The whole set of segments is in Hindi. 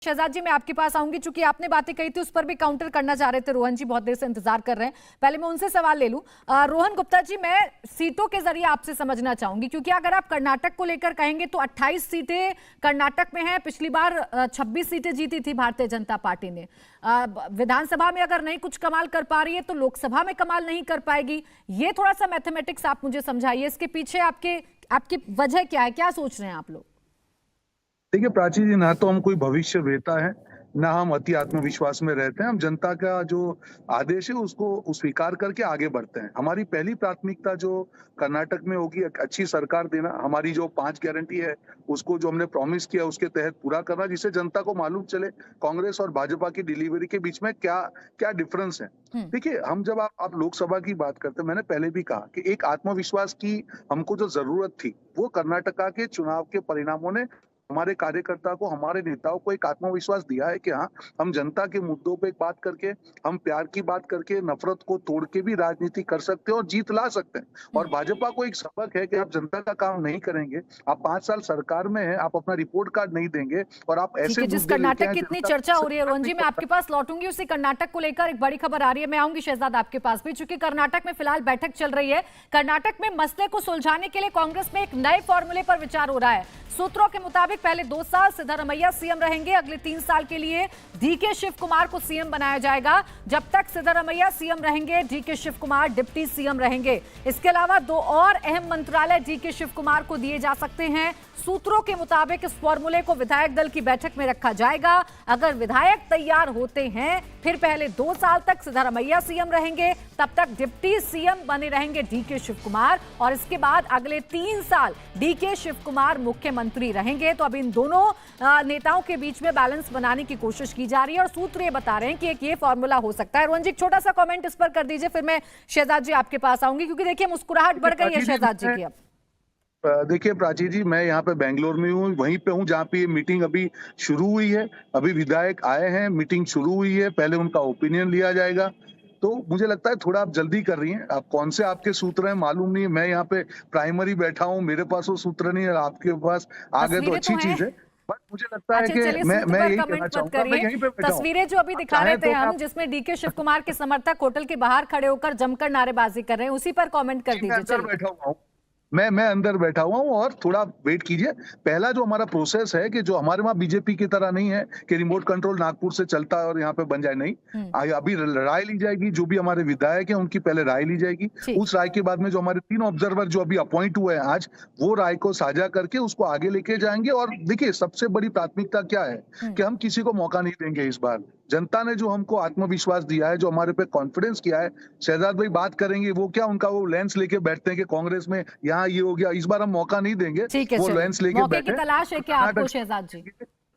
शहजाद जी मैं आपके पास आऊंगी, चूंकि आपने बातें कही थी उस पर भी काउंटर करना चाह रहे थे। रोहन जी बहुत देर से इंतजार कर रहे हैं, पहले मैं उनसे सवाल ले लूं। रोहन गुप्ता जी, मैं सीटों के जरिए आपसे समझना चाहूंगी, क्योंकि अगर आप कर्नाटक को लेकर कहेंगे तो 28 सीटें कर्नाटक में हैं। पिछली बार 26 सीटें जीती थी भारतीय जनता पार्टी ने। विधानसभा में अगर नहीं कुछ कमाल कर पा रही है तो लोकसभा में कमाल नहीं कर पाएगी। ये थोड़ा सा मैथमेटिक्स आप मुझे समझाइए, इसके पीछे आपकी वजह क्या है, क्या सोच रहे हैं आप लोग? देखिए प्राची जी, ना तो हम कोई भविष्य वेता है, ना हम अति आत्मविश्वास में रहते हैं। हम जनता का जो आदेश है उसको स्वीकार करके आगे बढ़ते हैं। हमारी पहली प्राथमिकता जो कर्नाटक में होगी, एक अच्छी सरकार देना। हमारी जो 5 गारंटी है उसको जो हमने प्रॉमिस किया उसके तहत पूरा करना, जिससे जनता को मालूम चले कांग्रेस और भाजपा की डिलीवरी के बीच में क्या क्या डिफरेंस है। देखिए, हम जब आप लोकसभा की बात करते हैं, मैंने पहले भी कहा कि एक आत्मविश्वास की हमको जो जरूरत थी वो कर्नाटका के चुनाव के परिणामों ने हमारे कार्यकर्ता को, हमारे नेताओं को एक आत्मविश्वास दिया है कि हाँ, हम जनता के मुद्दों पे बात करके, हम प्यार की बात करके, नफरत को तोड़ के भी राजनीति कर सकते हैं और जीत ला सकते हैं। और भाजपा को एक सबक है कि आप जनता का काम नहीं करेंगे, आप 5 साल सरकार में हैं, आप अपना रिपोर्ट कार्ड नहीं देंगे और आप ऐसे जिस कर्नाटक की इतनी चर्चा हो रही है, रोहन जी मैं आपके पास लौटूंगी। उसी कर्नाटक को लेकर एक बड़ी खबर आ रही है, मैं आऊंगी शहजाद आपके पास भी, चूंकि कर्नाटक में फिलहाल बैठक चल रही है। कर्नाटक में मसले को सुलझाने के लिए कांग्रेस में एक नए फॉर्मूले पर विचार हो रहा है। सूत्रों के मुताबिक पहले 2 साल सिद्धरामैया सीएम रहेंगे, अगले 3 साल के लिए डीके शिव कुमार को सीएम बनाया जाएगा। जब तक सिद्धरामैया सीएम रहेंगे, DK Shivakumar deputy CM रहेंगे। इसके अलावा 2 और अहम मंत्रालय डीके शिव कुमार को दिए जा सकते हैं। सूत्रों के मुताबिक इस फॉर्मूले को विधायक दल की बैठक में रखा जाएगा। अगर विधायक तैयार होते हैं, फिर पहले 2 साल तक सिद्धरामैया सीएम रहेंगे, तब तक डिप्टी सीएम बने रहेंगे डीके शिव कुमार, और इसके बाद अगले 3 साल डीके शिव कुमार मुख्यमंत्री रहेंगे। तो अब इन दोनों नेताओं के बीच में बैलेंस बनाने की कोशिश की जा रही है और सूत्र ये बता रहे हैं कि एक ये फॉर्मूला हो सकता है। रोहन जी, एक छोटा सा कमेंट इस पर कर दीजिए, फिर मैं शहजाद जी आपके पास आऊंगी, क्योंकि देखिए मुस्कुराहट बढ़ गई है शहजाद जी की। अब देखिए प्राची जी, मैं यहाँ पे बेंगलोर में हूँ, वहीं पे हूँ जहाँ पे ये मीटिंग अभी शुरू हुई है। अभी विधायक आए हैं, मीटिंग शुरू हुई है, पहले उनका ओपिनियन लिया जाएगा। तो मुझे लगता है थोड़ा आप जल्दी कर रही हैं। आप कौन से आपके सूत्र हैं मालूम नहीं है। मैं यहाँ पे प्राइमरी बैठा हूँ, मेरे पास वो सूत्र नहीं है, आपके पास आ गए तो अच्छी चीज है। बट मुझे लगता है कि मैं यही कहना चाहूंगा, मैं यहीं पे बैठा हूं। तस्वीरें जो अभी दिखा रहे थे हम, जिसमें डीके शिव कुमार के समर्थक होटल के बाहर खड़े होकर जमकर नारेबाजी कर रहे हैं, उसी पर कमेंट कर दीजिए। चलिए, बैठा हुआ हूँ, मैं अंदर बैठा हुआ हूँ और थोड़ा वेट कीजिए। पहला जो हमारा प्रोसेस है कि जो हमारे वहाँ बीजेपी की तरह नहीं है कि रिमोट कंट्रोल नागपुर से चलता है और यहाँ पे बन जाए, नहीं। अभी राय ली जाएगी, जो भी हमारे विधायक हैं उनकी पहले राय ली जाएगी। उस राय के बाद में जो हमारे 3 ऑब्जर्वर जो अभी अपॉइंट हुए हैं आज, वो राय को साझा करके उसको आगे लेके जाएंगे। और देखिए, सबसे बड़ी प्राथमिकता क्या है कि हम किसी को मौका नहीं देंगे इस बार। जनता ने जो हमको आत्मविश्वास दिया है, जो हमारे पे कॉन्फिडेंस किया है, शहजाद भाई बात करेंगे, वो क्या उनका वो लेंस लेके बैठते हैं कि कांग्रेस में यहाँ ये हो गया। इस बार हम मौका नहीं देंगे, वो लेंस लेके बैठे। तलाश है क्या आपको शहजाद जी?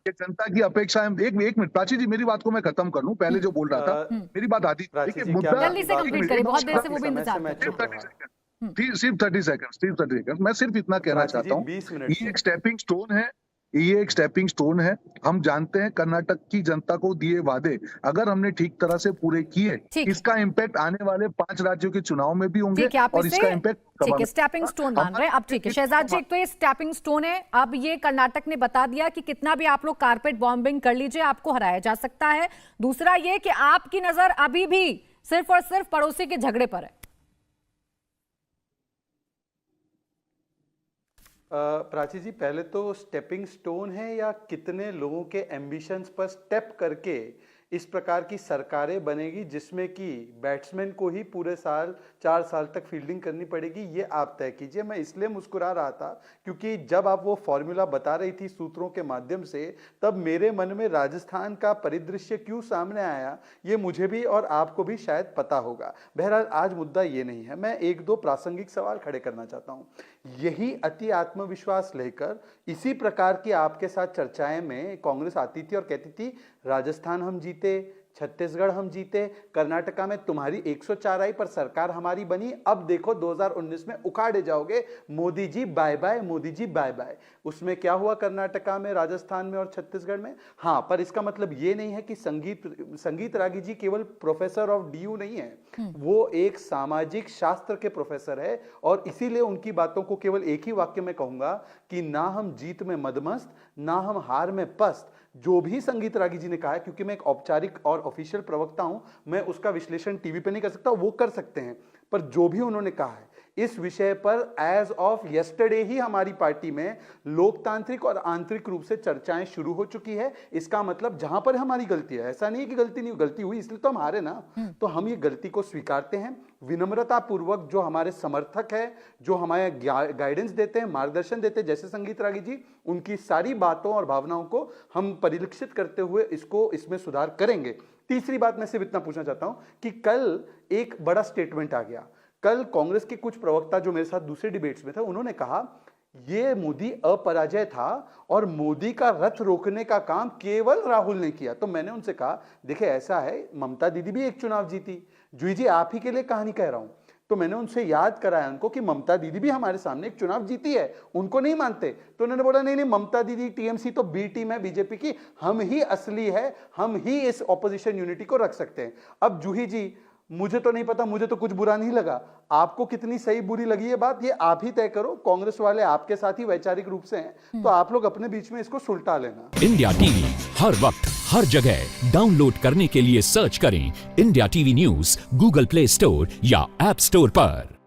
जनता की अपेक्षा है। एक मिनट प्राची जी, मेरी बात को मैं खत्म कर लूं। पहले जो बोल रहा था, मेरी बात आती, देखिए मुद्दा जल्दी से कंप्लीट करिए, बहुत देर से वो भी इंतजार कर रहे हैं। सिर्फ 30 सेकंड। मैं सिर्फ इतना कहना चाहता हूँ, ये एक स्टेपिंग स्टोन है। ये एक स्टेपिंग स्टोन है। हम जानते हैं कर्नाटक की जनता को दिए वादे अगर हमने ठीक तरह से पूरे किए, इसका इम्पैक्ट आने वाले 5 राज्यों के चुनाव में भी होंगे और इसका इम्पैक्ट ठीक है, स्टेपिंग स्टोन मान रहे हैं। अब ठीक है शहजाद जी, एक तो ये स्टेपिंग स्टोन है। अब ये कर्नाटक ने बता दिया कि कितना भी आप लोग कारपेट बॉम्बिंग कर लीजिए, आपको हराया जा सकता है। दूसरा ये कि आपकी नजर अभी भी सिर्फ और सिर्फ पड़ोसी के झगड़े पर है। प्राची जी, पहले तो स्टेपिंग स्टोन है या कितने लोगों के एम्बिशंस पर स्टेप करके इस प्रकार की सरकारें बनेगी जिसमें कि बैट्समैन को ही पूरे 4 साल तक फील्डिंग करनी पड़ेगी, ये आप तय कीजिए। मैं इसलिए मुस्कुरा रहा था क्योंकि जब आप वो फॉर्मूला बता रही थी सूत्रों के माध्यम से, तब मेरे मन में राजस्थान का परिदृश्य क्यों सामने आया, ये मुझे भी और आपको भी शायद पता होगा। बहरहाल आज मुद्दा ये नहीं है। मैं 1-2 प्रासंगिक सवाल खड़े करना चाहता हूँ। यही अति आत्मविश्वास लेकर इसी प्रकार की आपके साथ चर्चाएं में कांग्रेस आती थी और कहती थी राजस्थान हम जीते, छत्तीसगढ़ हम जीते, कर्नाटका में तुम्हारी 104 आई पर सरकार हमारी बनी, अब देखो 2019 में उखाड़े जाओगे, Modi ji bye bye, Modi ji bye bye. उसमें क्या हुआ कर्नाटका में, राजस्थान में और छत्तीसगढ़ में? हाँ, पर इसका मतलब ये नहीं है कि संगीत रागी जी केवल प्रोफेसर ऑफ डीयू नहीं है, वो एक सामाजिक शास्त्र के प्रोफेसर है और इसीलिए उनकी बातों को केवल एक ही वाक्य में कहूंगा कि ना हम जीत में मदमस्त, ना हम हार में पस्त, जो भी संगीत रागी जी ने कहा है, क्योंकि मैं एक औपचारिक और ऑफिशियल प्रवक्ता हूं, मैं उसका विश्लेषण टीवी पे नहीं कर सकता, वो कर सकते हैं, पर जो भी उन्होंने कहा है इस विषय पर एज ऑफ यस्टरडे ही हमारी पार्टी में लोकतांत्रिक और आंतरिक रूप से चर्चाएं शुरू हो चुकी है। इसका मतलब जहां पर हमारी गलती है, ऐसा नहीं है कि गलती नहीं, गलती हुई इसलिए तो हम हारे ना, तो हम ये गलती को स्वीकारते हैं विनम्रता पूर्वक। जो हमारे समर्थक है, जो हमारे गाइडेंस देते हैं, मार्गदर्शन देते हैं, जैसे संगीत रागी जी, उनकी सारी बातों और भावनाओं को हम परिलक्षित करते हुए इसमें सुधार करेंगे। तीसरी बात मैं सिर्फ इतना पूछना चाहता हूं कि कल एक बड़ा स्टेटमेंट आ गया। कल कांग्रेस के कुछ प्रवक्ता जो मेरे साथ दूसरे डिबेट्स में थे, उन्होंने कहा ये मोदी अपराजय था और मोदी का रथ रोकने का काम केवल राहुल ने किया। तो मैंने उनसे कहा देखिए ऐसा है, ममता दीदी भी एक चुनाव जीती, जूही जी आप ही के लिए कहानी कह रहा हूं। तो मैंने उनसे याद कराया उनको कि ममता दीदी भी हमारे सामने एक चुनाव जीती है, उनको नहीं मानते। तो उन्होंने बोला नहीं नहीं, ममता दीदी टीएमसी तो बी टीम है बीजेपी की, हम ही असली है, हम ही इस ऑपोजिशन यूनिटी को रख सकते हैं। अब जूही जी, मुझे तो नहीं पता, मुझे तो कुछ बुरा नहीं लगा, आपको कितनी सही बुरी लगी ये बात, ये आप ही तय करो। कांग्रेस वाले आपके साथ ही वैचारिक रूप से हैं, तो आप लोग अपने बीच में इसको सुलटा लेना। इंडिया टीवी हर वक्त हर जगह डाउनलोड करने के लिए सर्च करें India TV news Google play store या ऐप स्टोर पर।